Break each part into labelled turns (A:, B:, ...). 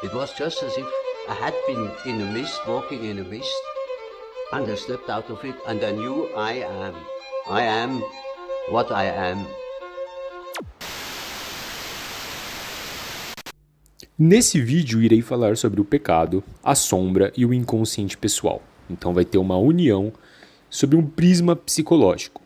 A: It was just as if I had been in a mist, walking in a mist, and I stepped out of it, and I knew I am. I am what I am.
B: Nesse vídeo irei falar sobre o pecado, a sombra e o inconsciente pessoal. Então vai ter uma união sobre um prisma psicológico.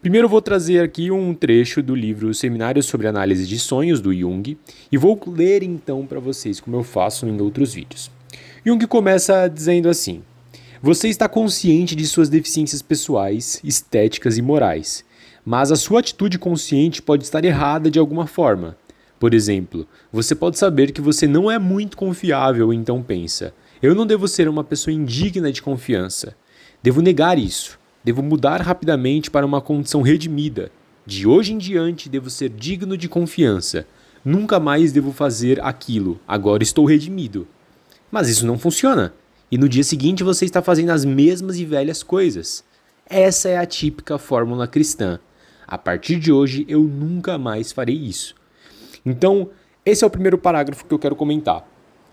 B: Primeiro eu vou trazer aqui um trecho do livro Seminários sobre Análise de Sonhos, do Jung, e vou ler então para vocês, como eu faço em outros vídeos. Jung começa dizendo assim: você está consciente de suas deficiências pessoais, estéticas e morais, mas a sua atitude consciente pode estar errada de alguma forma. Por exemplo, você pode saber que você não é muito confiável, então pensa: eu não devo ser uma pessoa indigna de confiança. Devo negar isso. Devo mudar rapidamente para uma condição redimida. De hoje em diante, devo ser digno de confiança. Nunca mais devo fazer aquilo. Agora estou redimido. Mas isso não funciona. E no dia seguinte você está fazendo as mesmas e velhas coisas. Essa é a típica fórmula cristã. A partir de hoje, eu nunca mais farei isso. Então, esse é o primeiro parágrafo que eu quero comentar.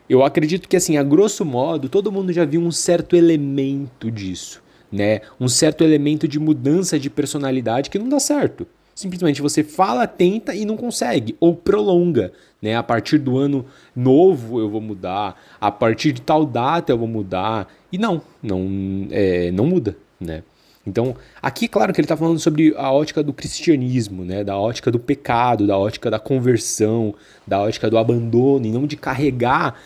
B: Eu acredito que, assim, a grosso modo, todo mundo já viu um certo elemento disso, né? Um certo elemento de mudança de personalidade que não dá certo. Simplesmente você fala, tenta e não consegue, ou prolonga, né? A partir do ano novo eu vou mudar, a partir de tal data eu vou mudar, e não muda, né? Então, aqui, claro que ele está falando sobre a ótica do cristianismo, né? Da ótica do pecado, da ótica da conversão, da ótica do abandono, e não de carregar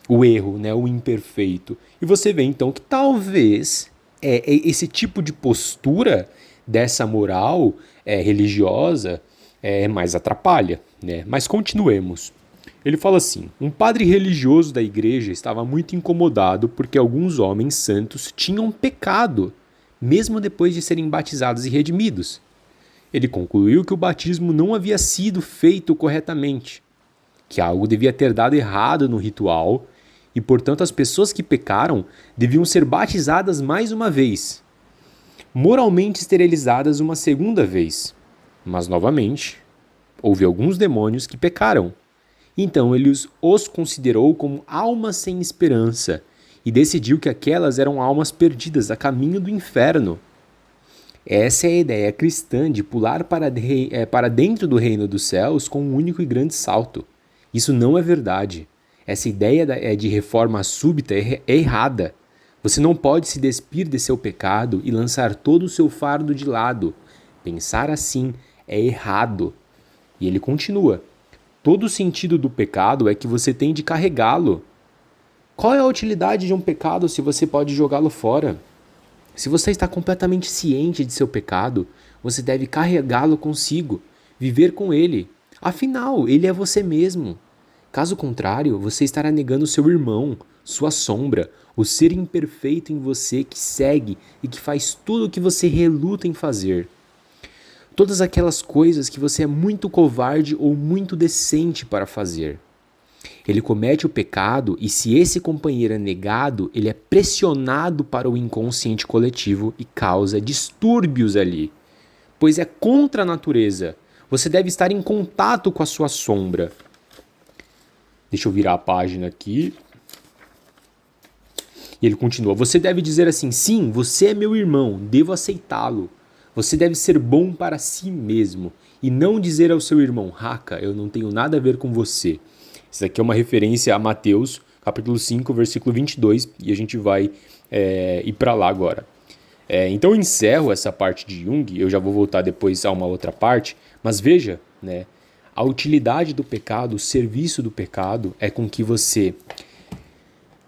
B: o erro, né? O imperfeito. E você vê, então, que talvez esse tipo de postura dessa moral religiosa mais atrapalha, né? Mas continuemos. Ele fala assim: um padre religioso da igreja estava muito incomodado porque alguns homens santos tinham pecado, mesmo depois de serem batizados e redimidos. Ele concluiu que o batismo não havia sido feito corretamente, que algo devia ter dado errado no ritual e, portanto, as pessoas que pecaram deviam ser batizadas mais uma vez, moralmente esterilizadas uma segunda vez. Mas, novamente, houve alguns demônios que pecaram. Então ele os considerou como almas sem esperança e decidiu que aquelas eram almas perdidas a caminho do inferno. Essa é a ideia cristã de pular para dentro do reino dos céus com um único e grande salto. Isso não é verdade. Essa ideia de reforma súbita é errada. Você não pode se despir de seu pecado e lançar todo o seu fardo de lado. Pensar assim é errado. E ele continua: todo o sentido do pecado é que você tem de carregá-lo. Qual é a utilidade de um pecado se você pode jogá-lo fora? Se você está completamente ciente de seu pecado, você deve carregá-lo consigo, viver com ele. Afinal, ele é você mesmo. Caso contrário, você estará negando seu irmão, sua sombra, o ser imperfeito em você que segue e que faz tudo o que você reluta em fazer. Todas aquelas coisas que você é muito covarde ou muito decente para fazer. Ele comete o pecado e, se esse companheiro é negado, ele é pressionado para o inconsciente coletivo e causa distúrbios ali, pois é contra a natureza. Você deve estar em contato com a sua sombra. Deixa eu virar a página aqui. E ele continua: você deve dizer assim: sim, você é meu irmão, devo aceitá-lo. Você deve ser bom para si mesmo e não dizer ao seu irmão: Raca, eu não tenho nada a ver com você. Isso aqui é uma referência a Mateus, capítulo 5, versículo 22, e a gente vai ir para lá agora. Então eu encerro essa parte de Jung, eu já vou voltar depois a uma outra parte, mas veja, né, a utilidade do pecado, o serviço do pecado é com que você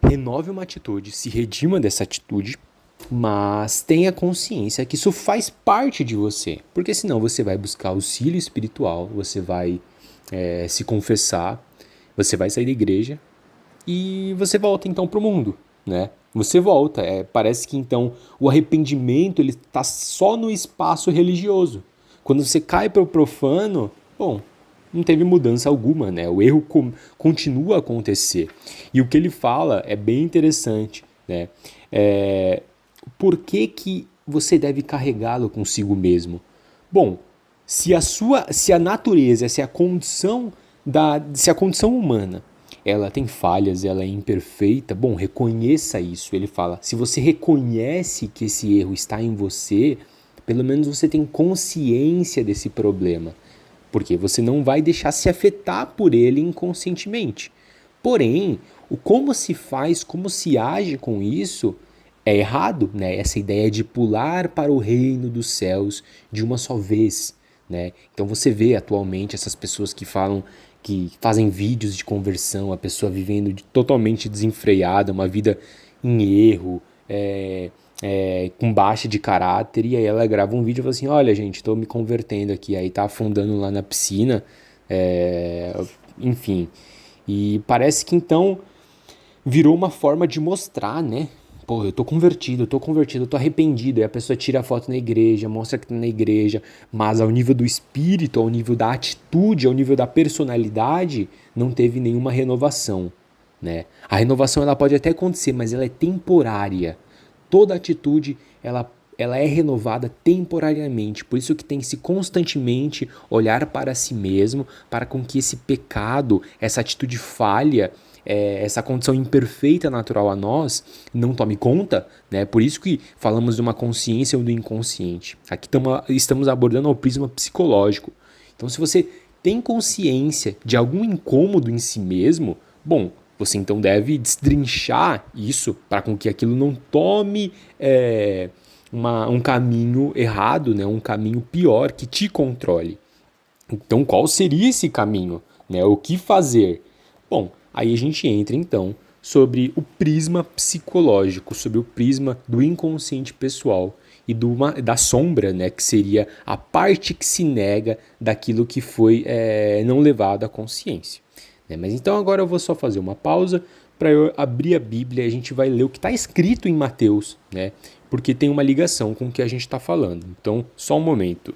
B: renove uma atitude, se redima dessa atitude, mas tenha consciência que isso faz parte de você, porque senão você vai buscar auxílio espiritual, você vai se confessar, você vai sair da igreja e você volta então para o mundo, né? Você volta, parece que então o arrependimento ele está só no espaço religioso. Quando você cai para o profano, bom, não teve mudança alguma, né? O erro continua a acontecer. E o que ele fala é bem interessante, né? Por que você deve carregá-lo consigo mesmo? Bom, se a natureza, se a condição humana ela tem falhas, ela é imperfeita, bom, reconheça isso. Ele fala, se você reconhece que esse erro está em você, pelo menos você tem consciência desse problema, porque você não vai deixar se afetar por ele inconscientemente. Porém, o como se faz, como se age com isso é errado, né? Essa ideia de pular para o reino dos céus de uma só vez, né? Então você vê atualmente essas pessoas que falam, que fazem vídeos de conversão, a pessoa vivendo totalmente desenfreada, uma vida em erro, com baixa de caráter, e aí ela grava um vídeo e fala assim, olha gente, estou me convertendo aqui, aí tá afundando lá na piscina, enfim. E parece que então virou uma forma de mostrar, né? Pô, eu tô convertido, eu tô arrependido. Aí a pessoa tira a foto na igreja, mostra que tá na igreja, mas ao nível do espírito, ao nível da atitude, ao nível da personalidade, não teve nenhuma renovação, né? A renovação ela pode até acontecer, mas ela é temporária. Toda atitude, ela é renovada temporariamente, por isso que tem que se constantemente olhar para si mesmo, para com que esse pecado, essa atitude falha, essa condição imperfeita natural a nós não tome conta, né? Por isso que falamos de uma consciência ou do inconsciente. Aqui estamos abordando o prisma psicológico. Então, se você tem consciência de algum incômodo em si mesmo, bom, você então deve destrinchar isso para com que aquilo não tome um caminho errado, né? Um caminho pior que te controle. Então, qual seria esse caminho, né? O que fazer? Bom, aí a gente entra então sobre o prisma psicológico, sobre o prisma do inconsciente pessoal e da sombra, né, que seria a parte que se nega daquilo que foi não levado à consciência. Né? Mas então agora eu vou só fazer uma pausa para eu abrir a Bíblia e a gente vai ler o que está escrito em Mateus, né, porque tem uma ligação com o que a gente está falando. Então, só um momento.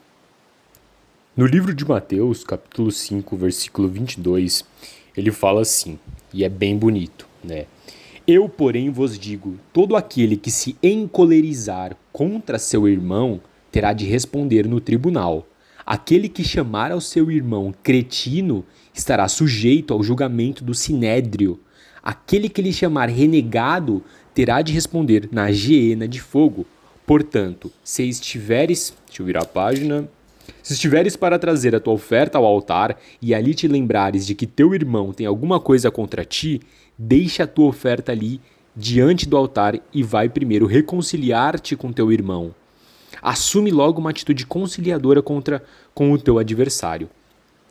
B: No livro de Mateus, capítulo 5, versículo 22, ele fala assim, e é bem bonito, né? Eu, porém, vos digo, todo aquele que se encolerizar contra seu irmão terá de responder no tribunal. Aquele que chamar ao seu irmão cretino estará sujeito ao julgamento do sinédrio. Aquele que lhe chamar renegado terá de responder na geena de fogo. Portanto, se estiveres... Deixa eu virar a página... Se estiveres para trazer a tua oferta ao altar e ali te lembrares de que teu irmão tem alguma coisa contra ti, deixa a tua oferta ali diante do altar e vai primeiro reconciliar-te com teu irmão. Assume logo uma atitude conciliadora com o teu adversário.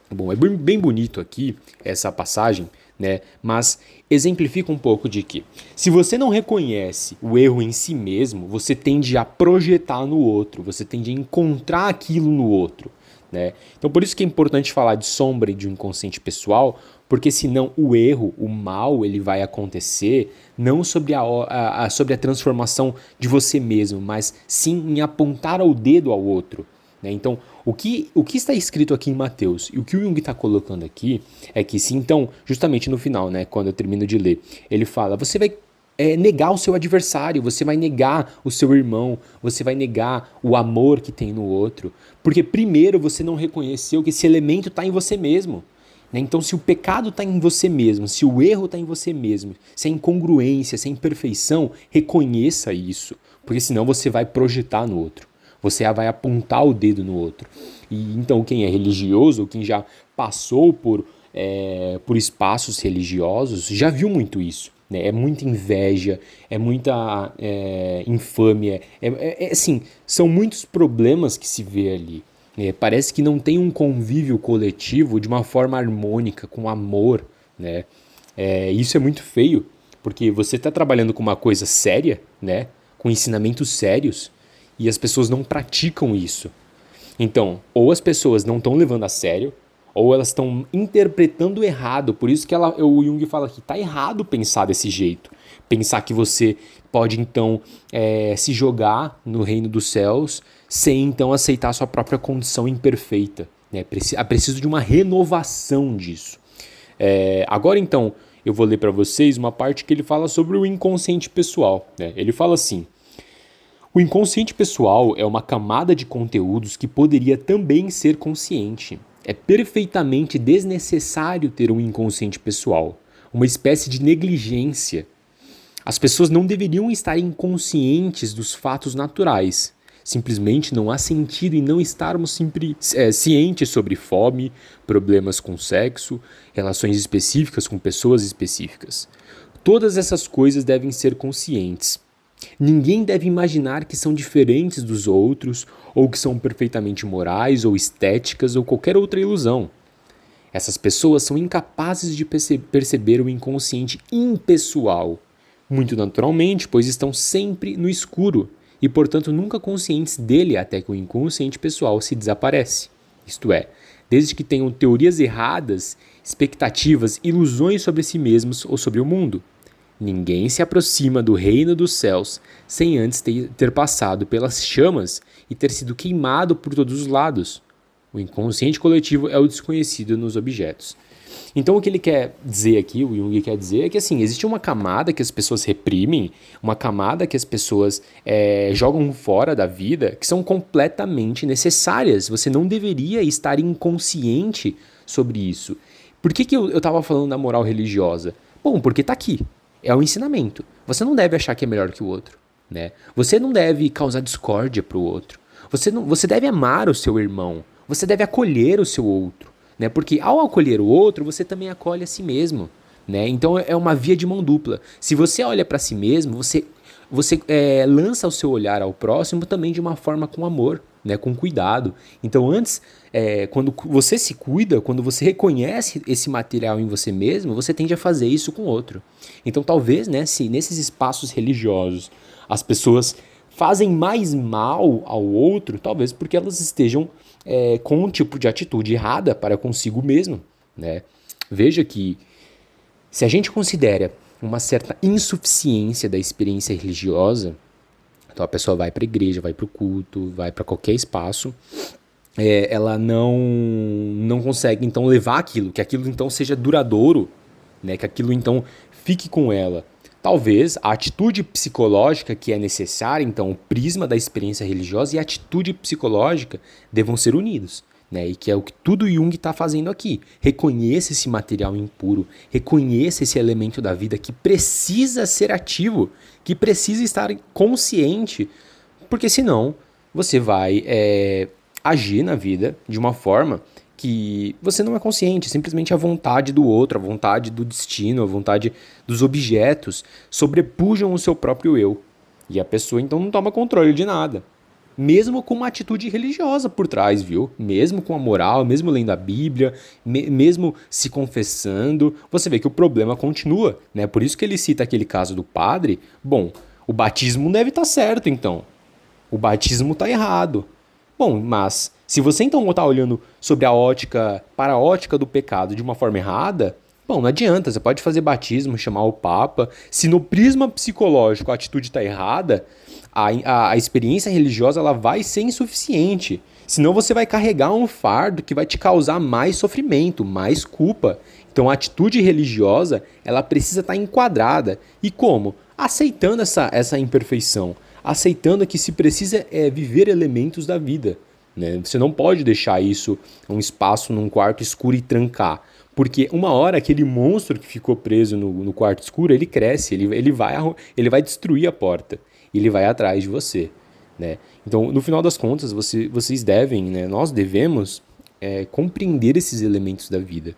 B: Bom, é bem bonito aqui essa passagem, né? Mas exemplifica um pouco de que se você não reconhece o erro em si mesmo, você tende a projetar no outro, você tende a encontrar aquilo no outro, né? Então por isso que é importante falar de sombra e de um inconsciente pessoal, porque senão o erro, o mal, ele vai acontecer não sobre a transformação de você mesmo, mas sim em apontar o dedo ao outro. Então, o que está escrito aqui em Mateus e o que o Jung está colocando aqui é que se então, justamente no final, né, quando eu termino de ler, ele fala, você vai negar o seu adversário, você vai negar o seu irmão, você vai negar o amor que tem no outro, porque primeiro você não reconheceu que esse elemento está em você mesmo. Então, se o pecado está em você mesmo, se o erro está em você mesmo, se a incongruência, se a imperfeição, reconheça isso, porque senão você vai projetar no outro. Você vai apontar o dedo no outro. E então quem é religioso, quem já passou por espaços religiosos, já viu muito isso. Né? É muita inveja, é muita infâmia. Assim, são muitos problemas que se vê ali. Parece que não tem um convívio coletivo de uma forma harmônica, com amor. Né? Isso é muito feio, porque você está trabalhando com uma coisa séria, né? Com ensinamentos sérios, e as pessoas não praticam isso. Então, ou as pessoas não estão levando a sério, ou elas estão interpretando errado. Por isso que o Jung fala que está errado pensar desse jeito. Pensar que você pode, então, se jogar no reino dos céus sem, então, aceitar a sua própria condição imperfeita. Né? Preciso de uma renovação disso. Agora, então, eu vou ler para vocês uma parte que ele fala sobre o inconsciente pessoal. Né? Ele fala assim, o inconsciente pessoal é uma camada de conteúdos que poderia também ser consciente. É perfeitamente desnecessário ter um inconsciente pessoal. uma espécie de negligência. As pessoas não deveriam estar inconscientes dos fatos naturais. Simplesmente não há sentido em não estarmos sempre cientes sobre fome, problemas com sexo, relações específicas com pessoas específicas. Todas essas coisas devem ser conscientes. Ninguém deve imaginar que são diferentes dos outros, ou que são perfeitamente morais ou estéticas ou qualquer outra ilusão. Essas pessoas são incapazes de perceber o inconsciente impessoal, muito naturalmente, pois estão sempre no escuro e, portanto, nunca conscientes dele até que o inconsciente pessoal se desaparece. Isto é, desde que tenham teorias erradas, expectativas, ilusões sobre si mesmos ou sobre o mundo. Ninguém se aproxima do reino dos céus sem antes ter passado pelas chamas e ter sido queimado por todos os lados. O inconsciente coletivo é o desconhecido nos objetos. Então o que ele quer dizer aqui, o Jung quer dizer, é que assim, existe uma camada que as pessoas reprimem, uma camada que as pessoas jogam fora da vida, que são completamente necessárias. Você não deveria estar inconsciente sobre isso. Por que eu estava falando da moral religiosa? Bom, porque está aqui. É o ensinamento. Você não deve achar que é melhor que o outro, né? Você não deve causar discórdia para o outro. Você deve amar o seu irmão. Você deve acolher o seu outro, né? Porque ao acolher o outro, você também acolhe a si mesmo, né? Então é uma via de mão dupla. Se você olha para si mesmo, você lança o seu olhar ao próximo também de uma forma com amor, né? Com cuidado. Então antes, quando você se cuida, quando você reconhece esse material em você mesmo, você tende a fazer isso com o outro. Então talvez, né, se nesses espaços religiosos as pessoas fazem mais mal ao outro, talvez porque elas estejam com um tipo de atitude errada para consigo mesmo, né? Veja que se a gente considera uma certa insuficiência da experiência religiosa, então a pessoa vai para a igreja, vai para o culto, vai para qualquer espaço, ela não consegue então levar aquilo, que aquilo então seja duradouro, né? Que aquilo então fique com ela. Talvez a atitude psicológica que é necessária, então o prisma da experiência religiosa e a atitude psicológica devam ser unidos, né? E que é o que tudo Jung está fazendo aqui. Reconheça esse material impuro, reconheça esse elemento da vida que precisa ser ativo, que precisa estar consciente, porque senão você vai agir na vida de uma forma que você não é consciente, simplesmente a vontade do outro, a vontade do destino, a vontade dos objetos sobrepujam o seu próprio eu. E a pessoa então não toma controle de nada. Mesmo com uma atitude religiosa por trás, viu? Mesmo com a moral, mesmo lendo a Bíblia, mesmo se confessando, você vê que o problema continua, né? Por isso que ele cita aquele caso do padre. Bom, o batismo deve estar certo então. O batismo está errado. Bom, mas se você então está olhando para a ótica do pecado de uma forma errada, bom, não adianta, você pode fazer batismo, chamar o Papa. Se no prisma psicológico a atitude está errada, a experiência religiosa ela vai ser insuficiente. Senão você vai carregar um fardo que vai te causar mais sofrimento, mais culpa. Então a atitude religiosa ela precisa estar enquadrada. E como? Aceitando essa imperfeição. Aceitando que se precisa viver elementos da vida, né? Você não pode deixar isso um espaço num quarto escuro e trancar, porque uma hora aquele monstro que ficou preso no quarto escuro, ele cresce, ele vai destruir a porta, ele vai atrás de você, né? Então, no final das contas, vocês devem, né, nós devemos compreender esses elementos da vida,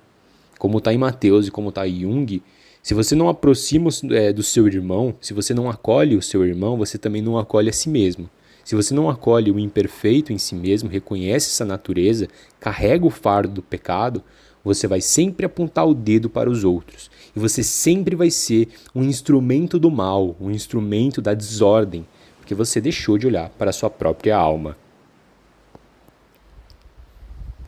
B: como está em Mateus e como está em Jung. Se você não aproxima do seu irmão, se você não acolhe o seu irmão, você também não acolhe a si mesmo. Se você não acolhe o imperfeito em si mesmo, reconhece essa natureza, carrega o fardo do pecado, você vai sempre apontar o dedo para os outros. E você sempre vai ser um instrumento do mal, um instrumento da desordem, porque você deixou de olhar para a sua própria alma.